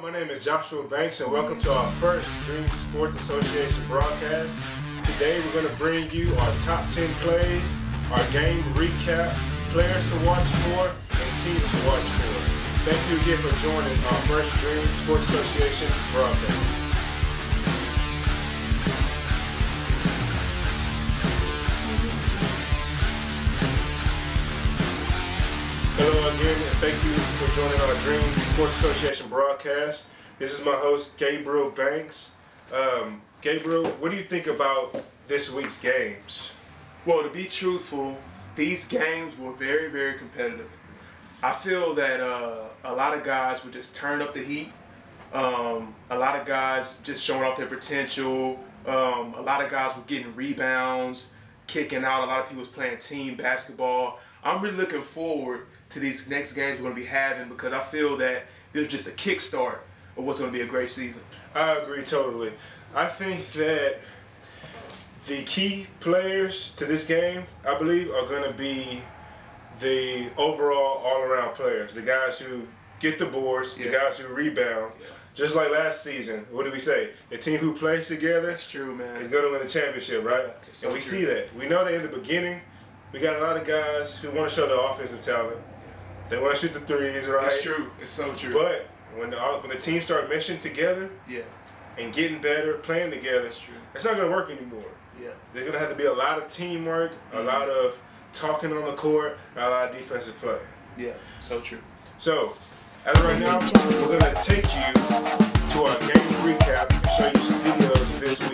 my name is Joshua Banks and welcome to our first Dream Sports Association broadcast. Today we're going to bring you our top 10 plays, our game recap, players to watch for, and teams to watch for. Thank you again for joining our first Dream Sports Association broadcast. Hello again, and thank you for joining our Dream Sports Association broadcast. This is my host, Gabriel Banks. Gabriel, what do you think about this week's games? Well, to be truthful, these games were very, very competitive. I feel that a lot of guys would just turn up the heat. A lot of guys just showing off their potential. A lot of guys were getting rebounds, kicking out. A lot of people was playing team basketball. I'm really looking forward to these next games we're going to be having because I feel that this is just a kickstart of what's going to be a great season. I agree totally. I think that the key players to this game, I believe, are going to be the overall all-around players, the guys who get the boards, the guys who rebound. Yeah. Just like last season, what did we say? The team who plays together That's true, man. is going to win the championship, right? So and we see that. We know that in the beginning, we got a lot of guys who want to show their offensive talent. They want to shoot the threes, right? It's true. It's so true. But when the teams start meshing together and getting better, playing together, it's not going to work anymore. Yeah. There's going to have to be a lot of teamwork, a lot of talking on the court, and a lot of defensive play. Yeah, so true. So, as of right now, we're going to take you to our game recap and show you some videos of this week.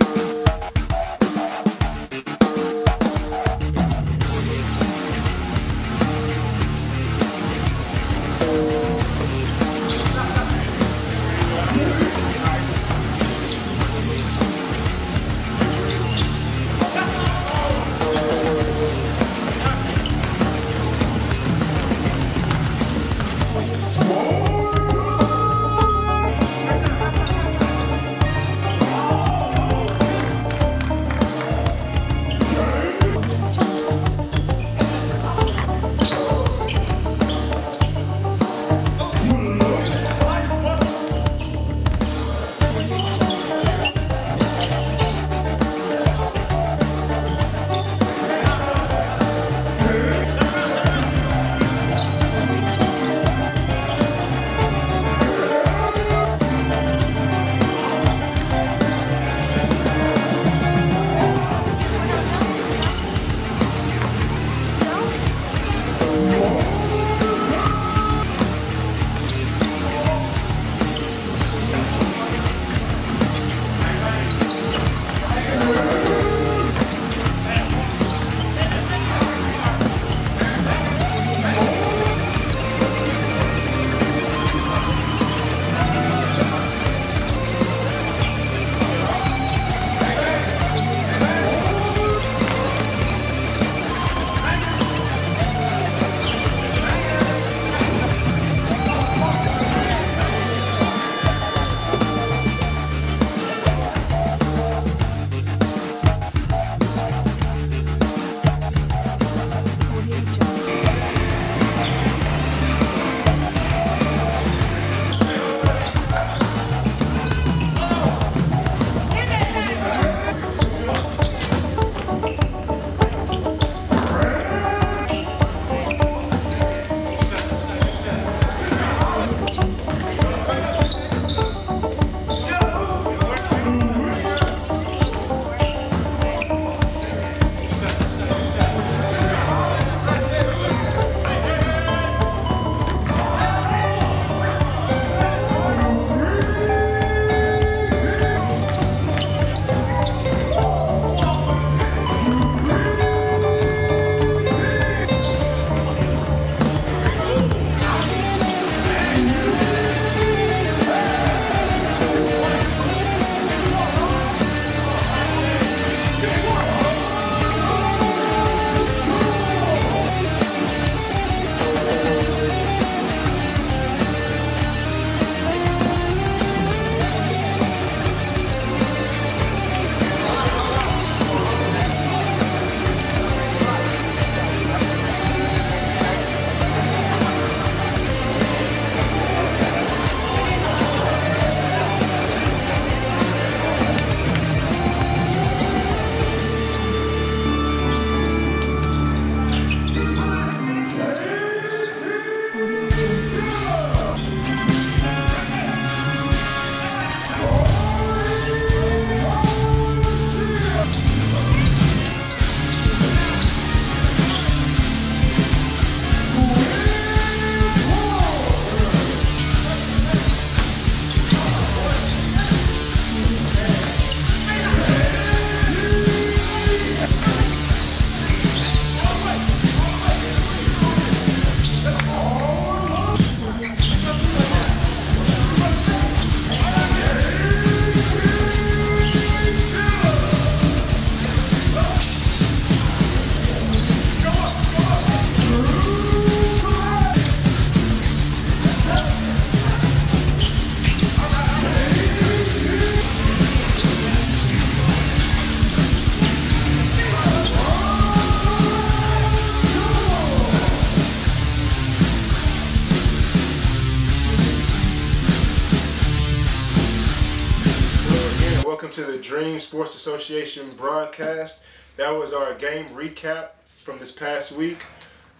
welcome to the Dream Sports Association broadcast. That was our game recap from this past week.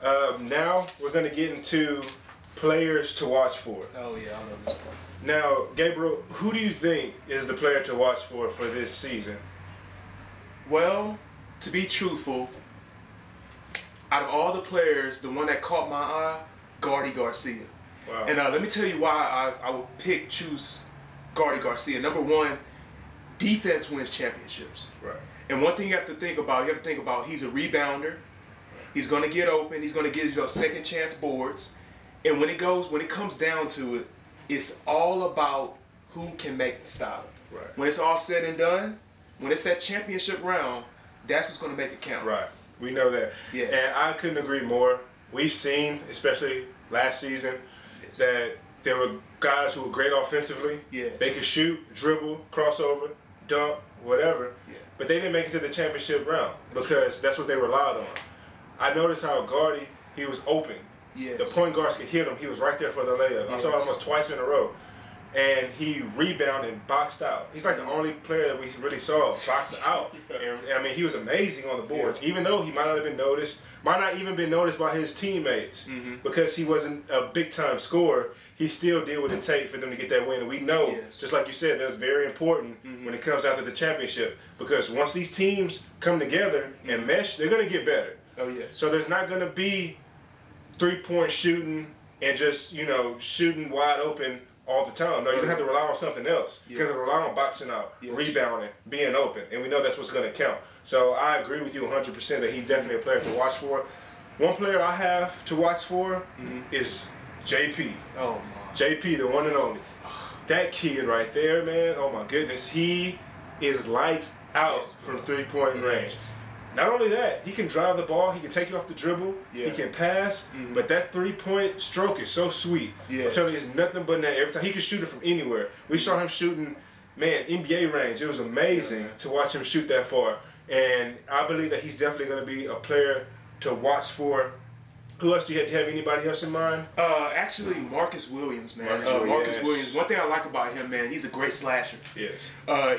Now we're going to get into players to watch for. Oh yeah, I love this part. Now, Gabriel, who do you think is the player to watch for this season? Well, to be truthful, out of all the players, the one that caught my eye, Gardy Garcia. Wow. And let me tell you why I would choose Gardy Garcia. Number one, defense wins championships. Right. And one thing you have to think about, he's a rebounder. He's going to get open. He's going to get those second chance boards. And when it comes down to it, it's all about who can make the stop. Right. When it's all said and done, when it's that championship round, that's what's going to make it count. Right. We know that. Yes. And I couldn't agree more. We've seen, especially last season, Yes. that there were guys who were great offensively. Yes. They could shoot, dribble, crossover, dunk, whatever. Yeah. But they didn't make it to the championship round because that's what they relied on. I noticed how Gardy, he was open. Yes. The point guards could hit him. He was right there for the layup. I saw it Yes. almost twice in a row. And he rebounded and boxed out. He's like the only player that we really saw box out. And I mean, he was amazing on the boards, even though he might not have been noticed, might not even been noticed by his teammates because he wasn't a big time scorer. He still did what it takes for them to get that win. And we know, Yes. just like you said, that's very important when it comes out to the championship because once these teams come together and mesh, they're going to get better. Oh yes. So there's not going to be 3-point shooting and just, shooting wide open all the time. No, you're going to have to rely on something else. You're going to rely on boxing out, Yes. rebounding, being open. And we know that's what's going to count. So I agree with you 100% that he's definitely a player to watch for. One player I have to watch for is JP. Oh my. JP, the one and only. That kid right there, man, oh my goodness. He is lights out from 3-point range. Not only that, he can drive the ball, he can take you off the dribble, Yeah. he can pass, but that 3-point stroke is so sweet. Yes. I'm telling you, it's nothing but that every time. He can shoot it from anywhere. We saw him shooting, man, NBA range. It was amazing to watch him shoot that far. And I believe that he's definitely going to be a player to watch for. Who else do you have anybody else in mind? Actually, Marcus Williams, man. Marcus Williams. Williams. One thing I like about him, man, he's a great slasher. Yes.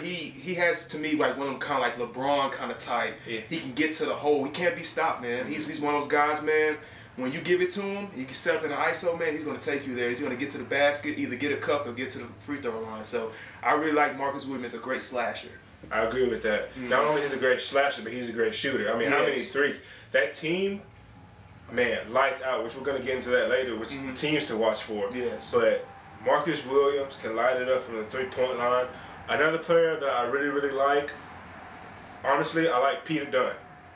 He has to me like one of them kind of like LeBron kind of type. Yeah. He can get to the hole. He can't be stopped, man. He's one of those guys, man. When you give it to him, he can set up in an ISO, man. He's going to take you there. He's going to get to the basket, either get a cup or get to the free throw line. So I really like Marcus Williams as a great slasher. I agree with that. Not only is he a great slasher, but he's a great shooter. I mean, how many Yes. threes? That team, man, lights out, which we're going to get into that later, which teams to watch for. Yes. But Marcus Williams can light it up from the 3-point line. Another player that I really, really like, honestly, I like Peter Dunn.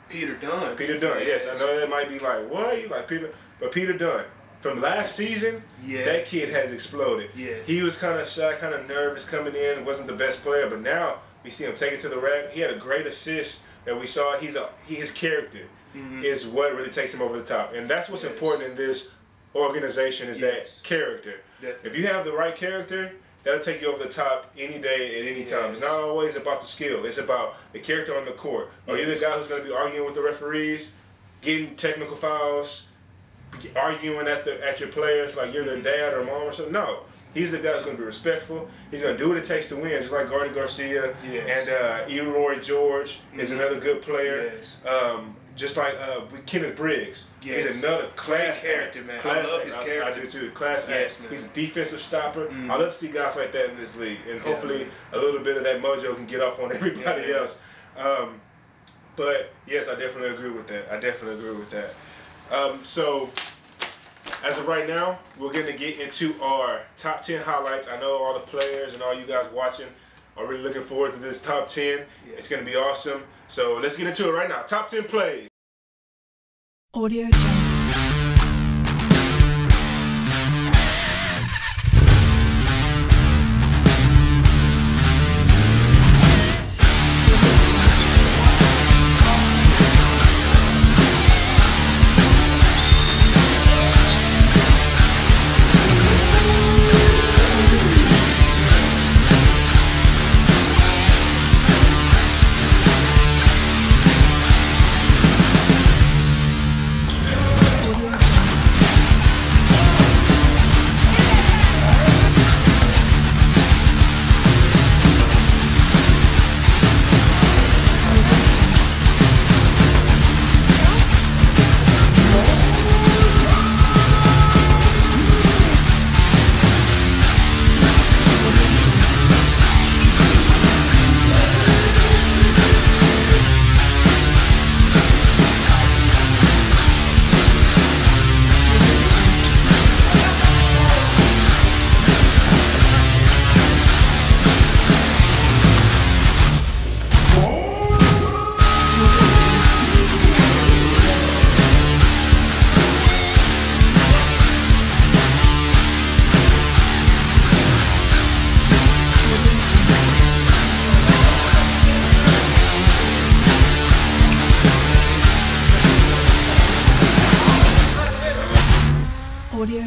Peter Dunn. Peter Dunn, yes. I know that might be like, what? You like Peter? But Peter Dunn. From last season, Yeah. that kid has exploded. Yes. He was kind of shy, kind of nervous coming in, wasn't the best player, but now we see him take it to the rack. He had a great assist that we saw. His character is what really takes him over the top. And that's what's Yes. important in this organization is Yes. that character. Definitely. If you have the right character, that'll take you over the top any day at any time. It's Yes. not always about the skill. It's about the character on the court. Are you the Yes. guy who's going to be arguing with the referees, getting technical fouls, arguing at your players like you're their dad or mom or something? No. He's the guy who's going to be respectful. He's going to do what it takes to win, just like Gardy Garcia. Yes. And Eroy George is another good player. Yes. Just like Kenneth Briggs. Yes. He's another class character, act. man. I Class love act. his I character. do too. Class Yes, act. man. He's a defensive stopper. I love to see guys like that in this league. And hopefully man. a little bit of that mojo can get off on everybody Yeah. else. But yes, I definitely agree with that. So as of right now, we're going to get into our top 10 highlights. I know all the players and all you guys watching are really looking forward to this top 10. Yeah. It's going to be awesome. So let's get into it right now. Top 10 plays. Audio Jungle.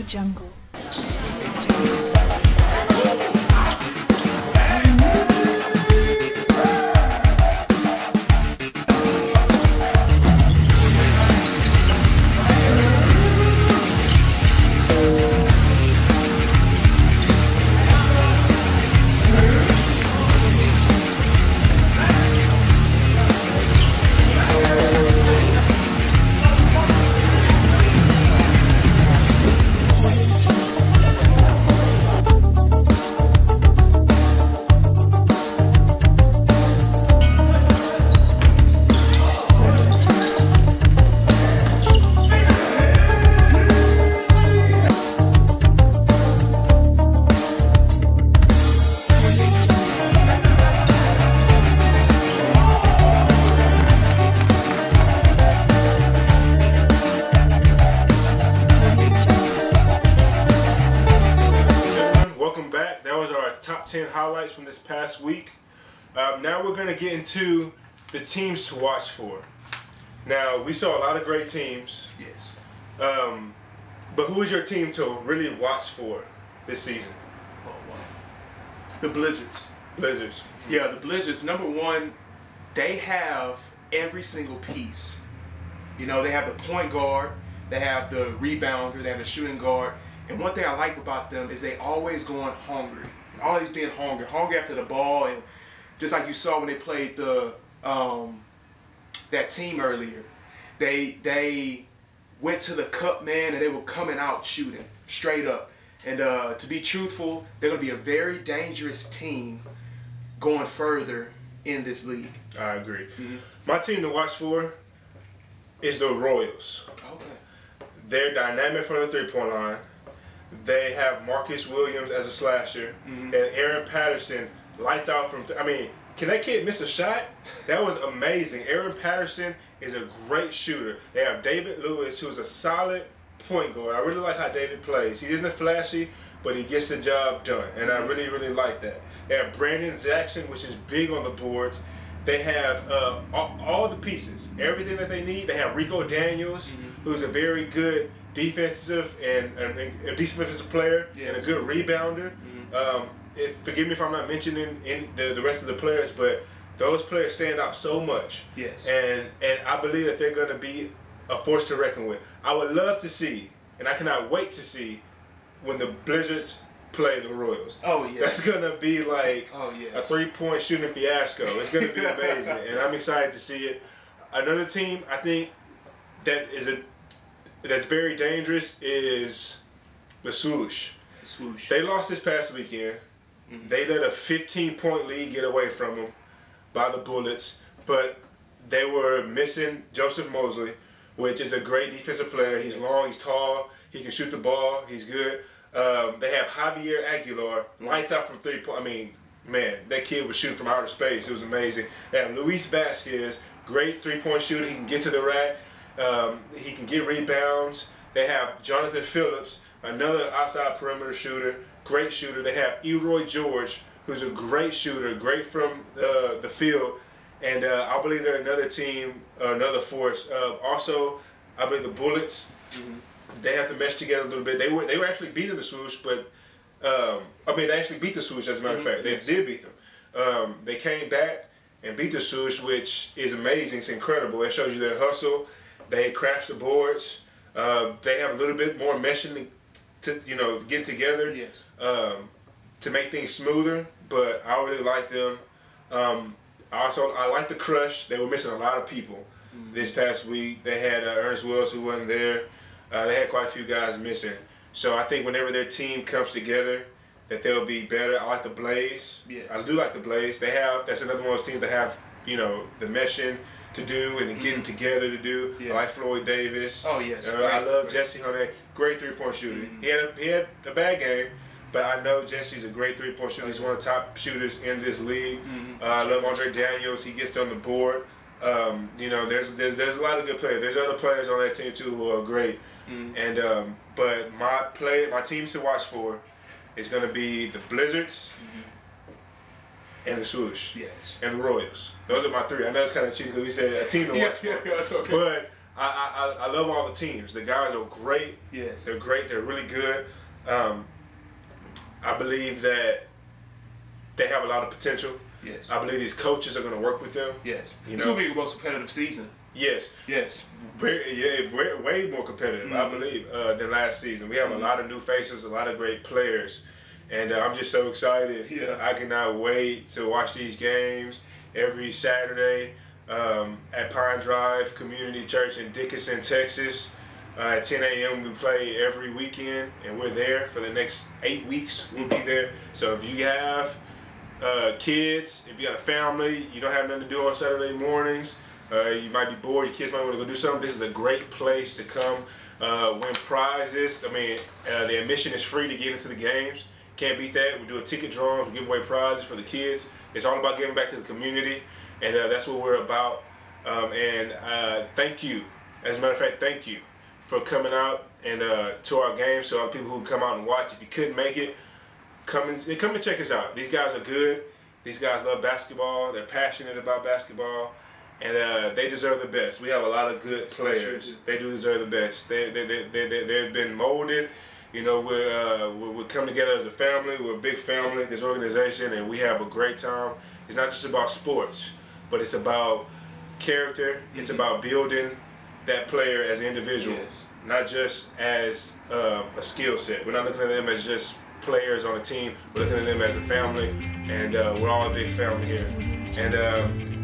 Audio Jungle. Top 10 highlights from this past week. Now we're going to get into the teams to watch for. Now, we saw a lot of great teams. Yes. But who is your team to really watch for this season? Oh, wow. The Blizzards. Blizzards. Yeah, the Blizzards. Number one, they have every single piece. You know, they have the point guard, they have the rebounder, they have the shooting guard. And one thing I like about them is they always going hungry. Always being hungry after the ball, and just like you saw when they played the that team earlier, they went to the cup, man, and they were coming out shooting straight up. And to be truthful, they're gonna be a very dangerous team going further in this league. I agree. My team to watch for is the Royals. Okay. They're dynamic from the three-point line. They have Marcus Williams as a slasher, and Aaron Patterson lights out from. I mean, can that kid miss a shot? That was amazing. Aaron Patterson is a great shooter. They have David Lewis, who's a solid point guard. I really like how David plays. He isn't flashy, but he gets the job done, and I really, really like that. They have Brandon Jackson, which is big on the boards. They have all the pieces, everything that they need. They have Rico Daniels, who's a very good defensive and a defensive player, and a good rebounder. Forgive me if I'm not mentioning the rest of the players, but those players stand out so much. Yes. And I believe that they're going to be a force to reckon with. I would love to see, and I cannot wait to see, when the Blizzards play the Royals. Oh, yeah. That's going to be like a three-point shooting fiasco. It's going to be amazing, and I'm excited to see it. Another team I think that's very dangerous is the Swoosh. They lost this past weekend. They let a 15-point lead get away from them by the Bullets, but they were missing Joseph Mosley, which is a great defensive player. He's long, he's tall, he can shoot the ball, he's good. They have Javier Aguilar, lights out from three-point. I mean, man, that kid was shooting from outer space. It was amazing. They have Luis Vasquez, great three-point shooter. He can get to the rack. He can get rebounds. They have Jonathan Phillips, another outside perimeter shooter, great shooter. They have Eroy George, who's a great shooter, great from the field. And I believe they're another team, another force. Also, I believe the Bullets, they have to mesh together a little bit. They were actually beating the Swoosh, but they actually beat the Swoosh, as a matter of fact. They did beat them. They came back and beat the Swoosh, which is amazing. It's incredible. It shows you their hustle. They crash the boards. They have a little bit more meshing to get together to make things smoother. But I really like them. I like the Crush. They were missing a lot of people this past week. They had Ernest Wells, who wasn't there. They had quite a few guys missing. So I think whenever their team comes together, that they'll be better. I like the Blaze. Yes. I do like the Blaze. That's another one of those teams that have the meshing to do and the getting together to do. I like Floyd Davis. Oh yes. I love Jesse Hunney. Great three-point shooter. He had a bad game, but I know Jesse's a great three-point shooter. He's one of the top shooters in this league. I love Andre Daniels. He gets on the board. There's a lot of good players. There's other players on that team too who are great. And but my teams to watch for is going to be the Blizzards and the Swoosh and the Royals. Those are my three. I know it's kind of cheap because we said a team to watch for. That's okay. But I love all the teams. The guys are great. Yes. They're great. They're really good. I believe that they have a lot of potential. Yes. I believe these coaches are going to work with them. Yes. You This know? will be the most competitive season. Yes. Yes. Way more competitive, I believe, than last season. We have a lot of new faces, a lot of great players, and I'm just so excited. Yeah. I cannot wait to watch these games every Saturday at Pine Drive Community Church in Dickinson, Texas. At 10 a.m. we play every weekend, and we're there for the next 8 weeks. We'll be there. So if you have kids, if you got a family, you don't have nothing to do on Saturday mornings, you might be bored, your kids might want to go do something, this is a great place to come win prizes. I mean, the admission is free to get into the games. Can't beat that. We do a ticket drawing, we give away prizes for the kids. It's all about giving back to the community, and that's what we're about. Thank you. As a matter of fact, thank you for coming out and to our games, to all the people who come out and watch. If you couldn't make it, come and check us out. These guys are good. These guys love basketball. They're passionate about basketball, and they deserve the best. We have a lot of good players. They do deserve the best. They've been molded. You know, we're coming together as a family. We're a big family, this organization, and we have a great time. It's not just about sports, but it's about character. It's about building that player as an individual, not just as a skill set. We're not looking at them as just players on a team. We're looking at them as a family, and we're all a big family here. And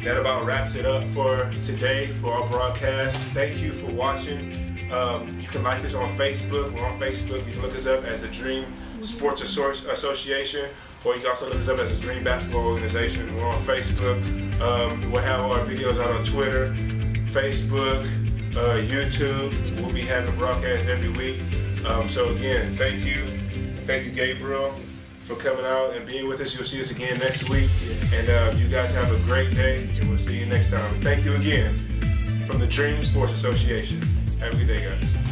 that about wraps it up for today for our broadcast. Thank you for watching. You can like us on Facebook. We're on Facebook. You can look us up as the Dream Sports Association, or you can also look us up as the Dream Basketball Organization. We're on Facebook. We'll have our videos out on Twitter, Facebook, YouTube. We'll be having a broadcast every week. So again, thank you. Thank you, Gabriel, for coming out and being with us. You'll see us again next week. And you guys have a great day, and we'll see you next time. Thank you again from the Dream Sports Association. Have a good day, guys.